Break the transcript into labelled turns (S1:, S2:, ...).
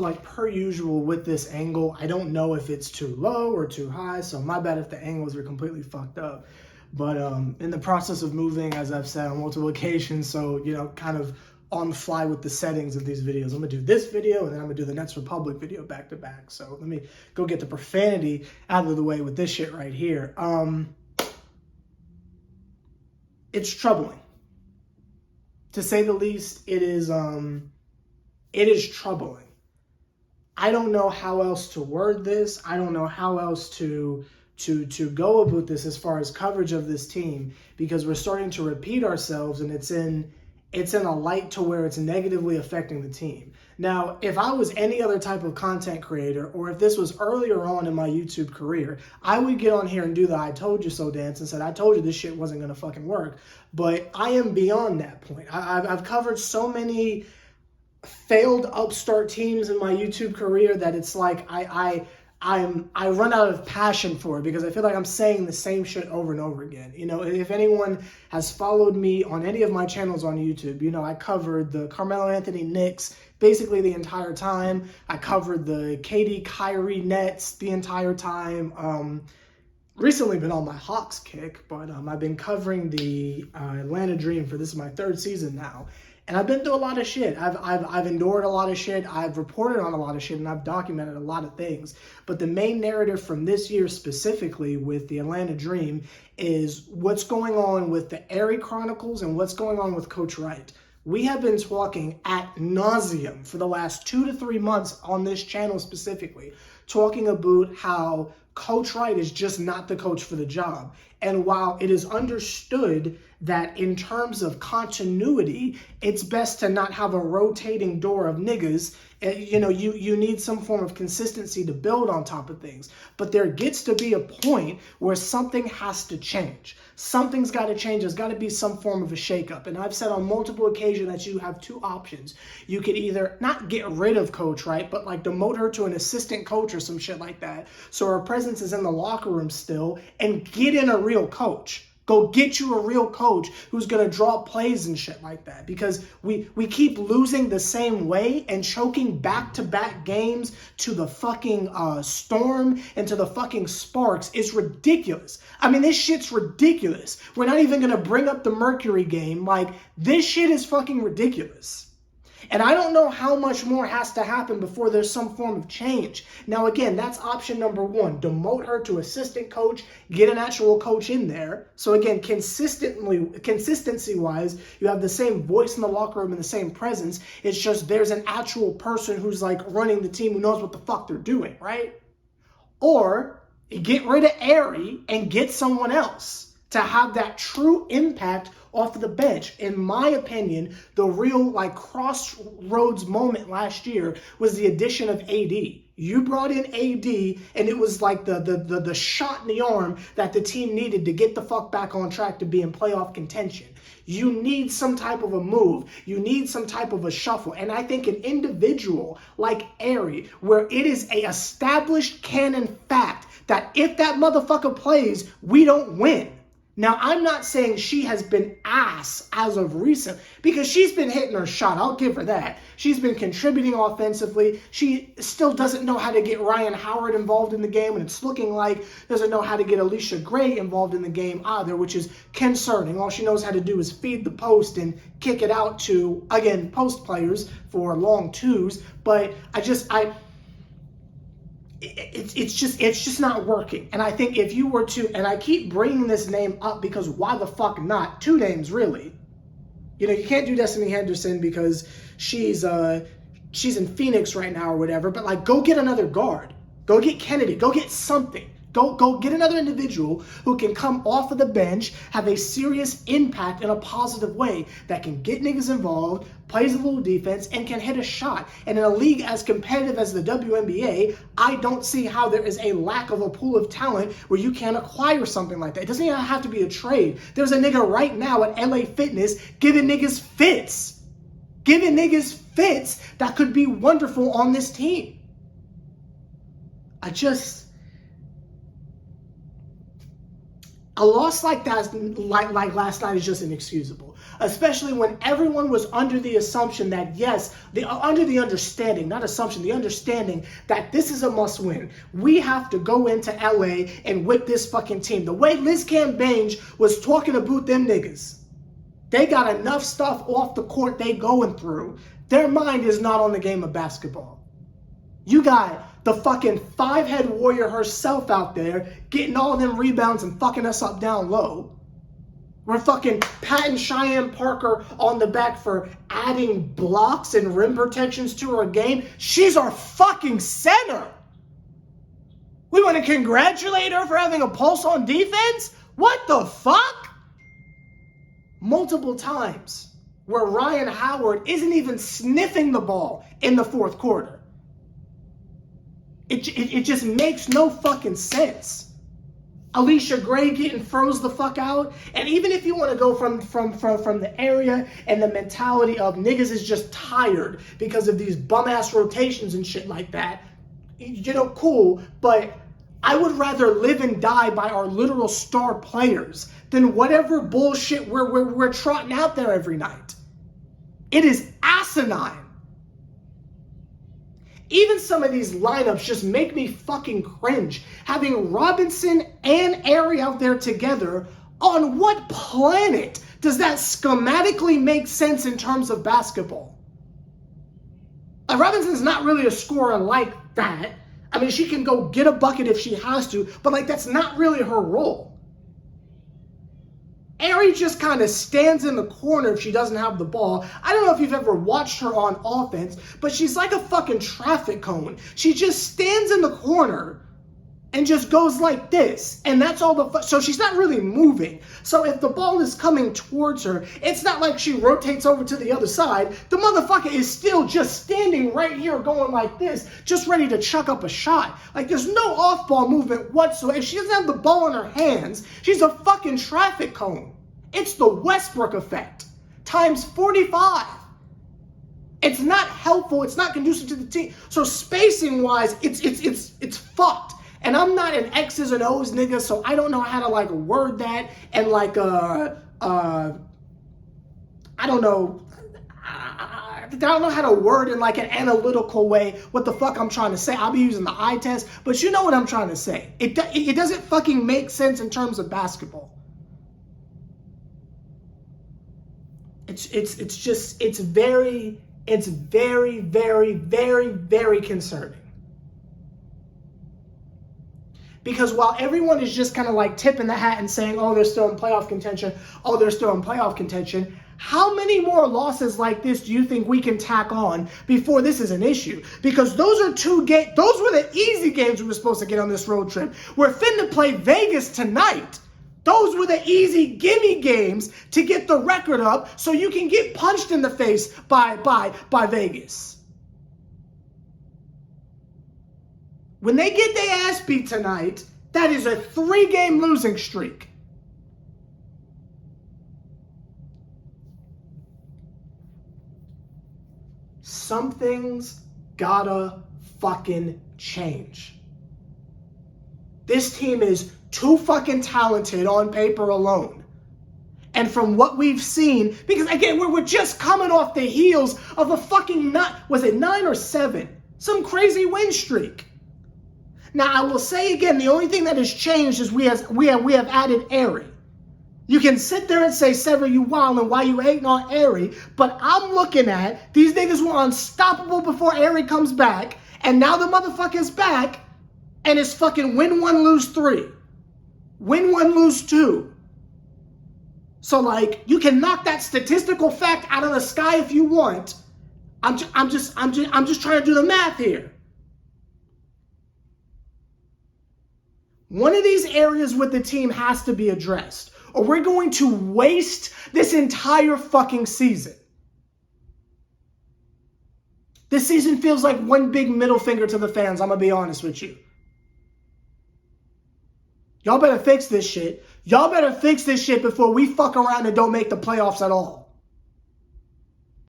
S1: Like per usual with this angle, I don't know if it's too low or too high, so my bad if the angles are completely fucked up. But in the process of moving, as I've said on multiple occasions, so, you know, kind of on the fly with the settings of these videos. I'm gonna do this video and then I'm gonna do the Nets Republic video back to back. So let me go get the profanity out of the way with this shit right here. It's troubling. To say the least, it is troubling. I don't know how else to word this. I don't know how else to go about this as far as coverage of this team, because we're starting to repeat ourselves and it's in a light to where it's negatively affecting the team. Now, if I was any other type of content creator, or if this was earlier on in my YouTube career, I would get on here and do the I told you so dance and said, I told you this shit wasn't gonna fucking work. But I am beyond that point. I've covered so many failed upstart teams in my YouTube career that it's like I run out of passion for it, because I feel like I'm saying the same shit over and over again. You know, if anyone has followed me on any of my channels on YouTube, you know, I covered the Carmelo Anthony Knicks basically the entire time. I covered the KD Kyrie Nets the entire time. Recently been on my Hawks kick, but I've been covering the Atlanta Dream for this is my third season now. And I've been through a lot of shit. I've endured a lot of shit. I've reported on a lot of shit, and I've documented a lot of things. But the main narrative from this year specifically with the Atlanta Dream is what's going on with the Aerie Chronicles and what's going on with Coach Wright. We have been talking ad nauseum for the last 2 to 3 months on this channel specifically, talking about how Coach Wright is just not the coach for the job. And while it is understood that in terms of continuity, it's best to not have a rotating door of niggas, you know, you need some form of consistency to build on top of things. But there gets to be a point where something has to change. Something's got to change. There's got to be some form of a shakeup. And I've said on multiple occasions that you have two options. You could either not get rid of Coach Wright, but like demote her to an assistant coach or some shit like that, so her presence is in the locker room still, and get in a real coach. Go get you a real coach who's going to draw plays and shit like that, because we keep losing the same way and choking back-to-back games to the fucking Storm and to the fucking Sparks is ridiculous. I mean, this shit's ridiculous. We're not even going to bring up the Mercury game. Like, this shit is fucking ridiculous. And I don't know how much more has to happen before there's some form of change. Now, again, that's option number one. Demote her to assistant coach, get an actual coach in there. So again, consistency-wise, you have the same voice in the locker room and the same presence. It's just there's an actual person who's like running the team who knows what the fuck they're doing, right? Or get rid of Aerie and get someone else to have that true impact off of the bench. In my opinion, the real like crossroads moment last year was the addition of AD. You brought in AD and it was like the shot in the arm that the team needed to get the fuck back on track to be in playoff contention. You need some type of a move. You need some type of a shuffle. And I think an individual like Aerie, where it is a established canon fact that if that motherfucker plays, we don't win. Now, I'm not saying she has been ass as of recent, because she's been hitting her shot. I'll give her that. She's been contributing offensively. She still doesn't know how to get Ryan Howard involved in the game, and it's looking like doesn't know how to get Alicia Gray involved in the game either, which is concerning. All she knows how to do is feed the post and kick it out to, again, post players for long twos. But it's just not working. And I think if you were to, and I keep bringing this name up because why the fuck not? Two names, really. You know, you can't do Destiny Henderson because she's in Phoenix right now or whatever, but like, go get another guard. Go get Kennedy. Go get something. Go get another individual who can come off of the bench, have a serious impact in a positive way that can get niggas involved, plays a little defense, and can hit a shot. And in a league as competitive as the WNBA, I don't see how there is a lack of a pool of talent where you can't acquire something like that. It doesn't even have to be a trade. There's a nigga right now at LA Fitness giving niggas fits. Giving niggas fits that could be wonderful on this team. A loss like that, like last night, is just inexcusable. Especially when everyone was under the assumption that, yes, under the understanding, not assumption, the understanding that this is a must-win. We have to go into LA and whip this fucking team. The way Liz Cambage was talking about them niggas, they got enough stuff off the court they going through. Their mind is not on the game of basketball. You got the fucking five-head warrior herself out there getting all of them rebounds and fucking us up down low. We're fucking patting Cheyenne Parker on the back for adding blocks and rim protections to her game. She's our fucking center. We want to congratulate her for having a pulse on defense? What the fuck? Multiple times where Ryan Howard isn't even sniffing the ball in the fourth quarter. It just makes no fucking sense. Alicia Gray getting froze the fuck out. And even if you want to go from the area and the mentality of niggas is just tired because of these bum-ass rotations and shit like that, you know, cool. But I would rather live and die by our literal star players than whatever bullshit we're trotting out there every night. It is asinine. Even some of these lineups just make me fucking cringe. Having Robinson and Arie out there together, on what planet does that schematically make sense in terms of basketball? Robinson's not really a scorer like that. I mean, she can go get a bucket if she has to, but like that's not really her role. Arie just kind of stands in the corner if she doesn't have the ball. I don't know if you've ever watched her on offense, but she's like a fucking traffic cone. She just stands in the corner and just goes like this. And that's all so she's not really moving. So if the ball is coming towards her, it's not like she rotates over to the other side. The motherfucker is still just standing right here going like this, just ready to chuck up a shot. Like there's no off-ball movement whatsoever. If she doesn't have the ball in her hands, she's a fucking traffic cone. It's the Westbrook effect times 45. It's not helpful. It's not conducive to the team. So spacing wise, it's fucked. And I'm not an X's and O's nigga, so I don't know how to like word that and like I don't know. I don't know how to word in like an analytical way what the fuck I'm trying to say. I'll be using the eye test, but you know what I'm trying to say. It doesn't fucking make sense in terms of basketball. It's very, very concerning. Because while everyone is just kind of like tipping the hat and saying, oh, they're still in playoff contention, how many more losses like this do you think we can tack on before this is an issue? Because those are those were the easy games we were supposed to get on this road trip. We're finna play Vegas tonight. Those were the easy gimme games to get the record up so you can get punched in the face by Vegas. When they get their ass beat tonight, that is a 3-game losing streak. Something's gotta fucking change. This team is too fucking talented on paper alone. And from what we've seen, because again, we're just coming off the heels of a fucking 9 or 7? Some crazy win streak. Now, I will say again, the only thing that has changed is we have added Arie. You can sit there and say, Sever, you wild, and why you hating on Arie, but I'm looking at, these niggas were unstoppable before Arie comes back, and now the motherfucker's back, and it's fucking win 1, lose 3. Win 1, lose 2. So, like, you can knock that statistical fact out of the sky if you want. I'm just trying to do the math here. One of these areas with the team has to be addressed, or we're going to waste this entire fucking season. This season feels like one big middle finger to the fans, I'm going to be honest with you. Y'all better fix this shit. Y'all better fix this shit before we fuck around and don't make the playoffs at all.